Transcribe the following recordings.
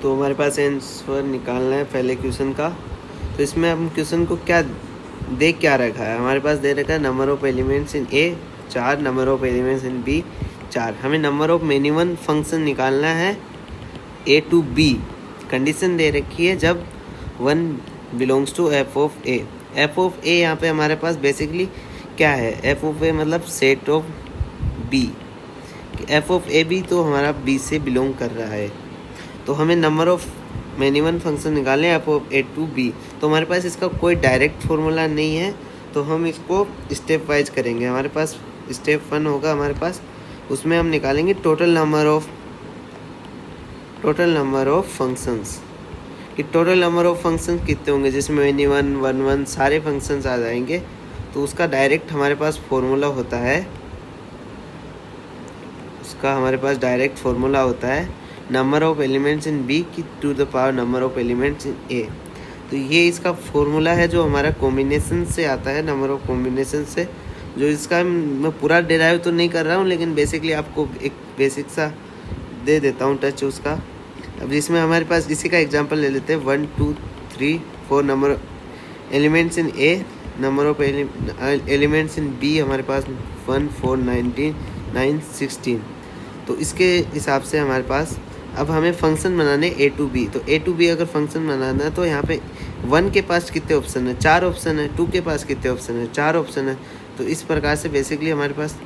तो हमारे पास आंसर निकालना है पहले क्वेश्चन का। तो इसमें हम क्वेश्चन को क्या दे क्या रखा है, हमारे पास दे रखा है number of elements in A 4, number of elements in B 4। हमें नंबर ऑफ मिनिमम फंक्शन निकालना है ए टू बी। कंडीशन दे रखी है जब 1 belongs to F of A. F of A यहाँ पे हमारे पास बेसिकली क्या है, एफ ऑफ ए मतलब set of B. F of A भी तो हमारा बी से बिलोंग कर रहा है। तो हमें नंबर ऑफ मिनिमम फंक्शन निकालने f of A to B. तो हमारे पास इसका कोई डायरेक्ट फॉर्मूला नहीं है, तो हम इसको स्टेप वाइज करेंगे। हमारे पास स्टेप 1 होगा हमारे पास, उसमें हम निकालेंगे टोटल नंबर ऑफ फंक्शंस कि टोटल नंबर ऑफ फंक्शंस कितने होंगे, जिसमें एनी वन वन वन सारे फंक्शंस आ जाएंगे। तो उसका डायरेक्ट हमारे पास फॉर्मूला होता है, number of elements in B की to the power number of elements in A. तो ये इसका फॉर्मूला है जो हमारा कॉम्बिनेशन से आता है, नंबर ऑफ कॉम्बिनेशन से। जो इसका मैं पूरा डिराइव तो नहीं कर रहा हूँ, लेकिन बेसिकली आपको एक बेसिक सा दे देता हूँ टच उसका। अब इसमें हमारे पास इसी का एग्जांपल ले लेते हैं, 1 2 3 4 number elements in A, number of elements in B हमारे पास 1 4 19 9 16। तो इसके हिसाब से हमारे पास अब हमें फंक्शन बनाने ए टू बी। तो ए टू बी अगर फंक्शन बनाना है तो यहाँ पे 1 के पास कितने ऑप्शन है, 4 ऑप्शन है। 2 के पास कितने ऑप्शन है, 4 ऑप्शन है। तो इस प्रकार से बेसिकली हमारे पास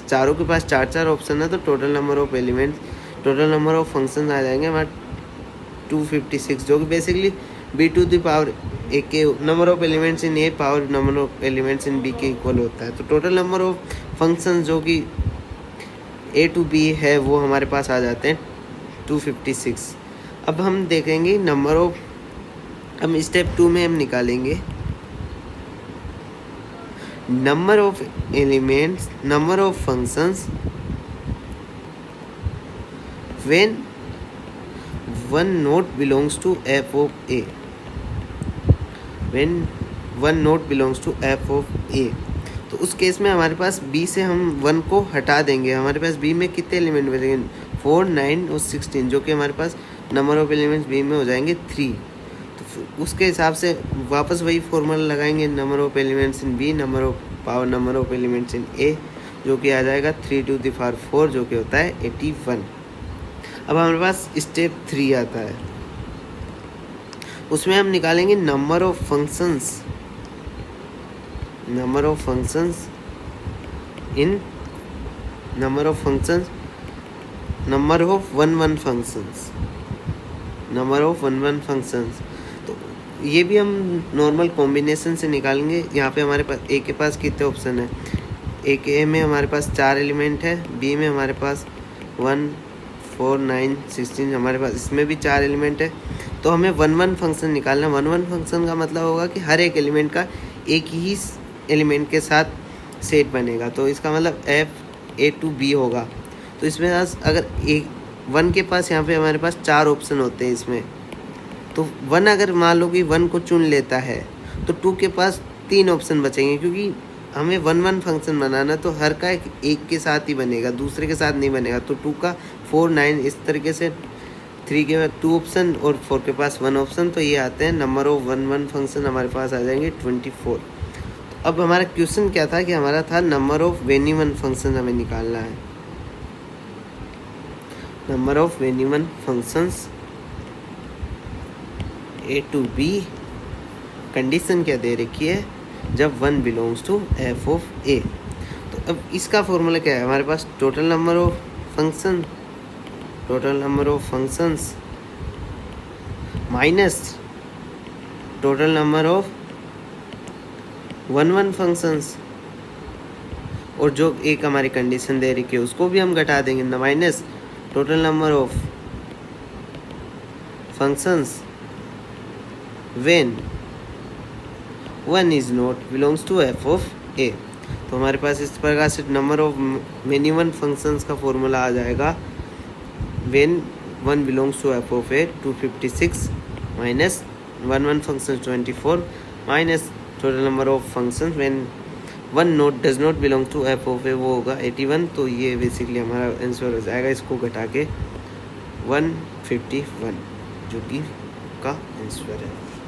चारों के पास 4 ऑप्शन है। तो टोटल नंबर ऑफ फंक्शन आ जाएंगे हमारे 256, जो कि basically B to the power A के number of elements in A power number of elements in B के इक्वल होता है। तो टोटल नंबर ऑफ फंक्शन जो कि ए टू बी है वो हमारे पास आ जाते हैं 256। अब हम देखेंगे हम स्टेप 2 में हम निकालेंगे number of elements, number of functions when 1 not belongs to F of A. When 1 not belongs to F of A, तो उस केस में हमारे पास बी से हम 1 को हटा देंगे। हमारे पास बी में कितने एलिमेंट बचेंगे, 4 9 और 16, जो कि हमारे पास नंबर ऑफ एलिमेंट्स बी में हो जाएंगे 3। तो उसके हिसाब से वापस वही फॉर्मूला लगाएंगे, number of elements in B number of elements in A, जो कि आ जाएगा 3 टू द पावर 4, जो कि होता है 81। अब हमारे पास स्टेप 3 आता है, उसमें हम निकालेंगे number of functions in number of one one functions. तो ये भी हम नॉर्मल कॉम्बिनेशन से निकालेंगे। यहाँ पे हमारे पास ए के पास कितने ऑप्शन है, ए में हमारे पास 4 एलिमेंट है, बी में हमारे पास 1 4 9 16, हमारे पास इसमें भी 4 एलिमेंट है। तो हमें 1 1 फंक्शन निकालना। 1 1 फंक्शन का मतलब होगा कि हर एक एलिमेंट का एक ही एलिमेंट के साथ सेट बनेगा। तो इसका मतलब एफ ए टू बी होगा। तो इसमें अगर एक 1 के पास यहाँ पे हमारे पास 4 ऑप्शन होते हैं इसमें, तो 1 अगर मान लो कि 1 को चुन लेता है तो 2 के पास 3 ऑप्शन बचेंगे, क्योंकि हमें 1 1 फंक्शन बनाना तो हर का एक के साथ ही बनेगा, दूसरे के साथ नहीं बनेगा। तो 2 का 4 9 इस तरीके से, 3 के बाद 2 ऑप्शन और 4 के पास 1 ऑप्शन। तो ये आते हैं नंबर ऑफ 1 1 फंक्शन हमारे पास आ जाएंगे 24। अब हमारा क्वेश्चन क्या था कि हमारा था नंबर ऑफ वेनिमन फंक्शन हमें निकालना है, नंबर ऑफ वेनिमन functions A to B. Condition क्या दे रखी है, जब 1 belongs to F of A. तो अब इसका फॉर्मूला क्या है, हमारे पास total number of functions minus total number of 1 1 functions, और जो एक हमारी कंडीशन दे रखी है उसको भी हम घटा देंगे, minus total number of functions when 1 is not belongs to F of A. तो हमारे पास इस प्रकार से नंबर ऑफ मिनिमम फंक्शंस का फॉर्मूला आ जाएगा, when 1 belongs to F of A 256 minus 1 1 function 24 minus total number of functions when 1 does not belong to F of A, वो होगा 81। तो ये बेसिकली हमारा आंसर हो जाएगा, इसको घटा के 151। जो कि का आंसर है।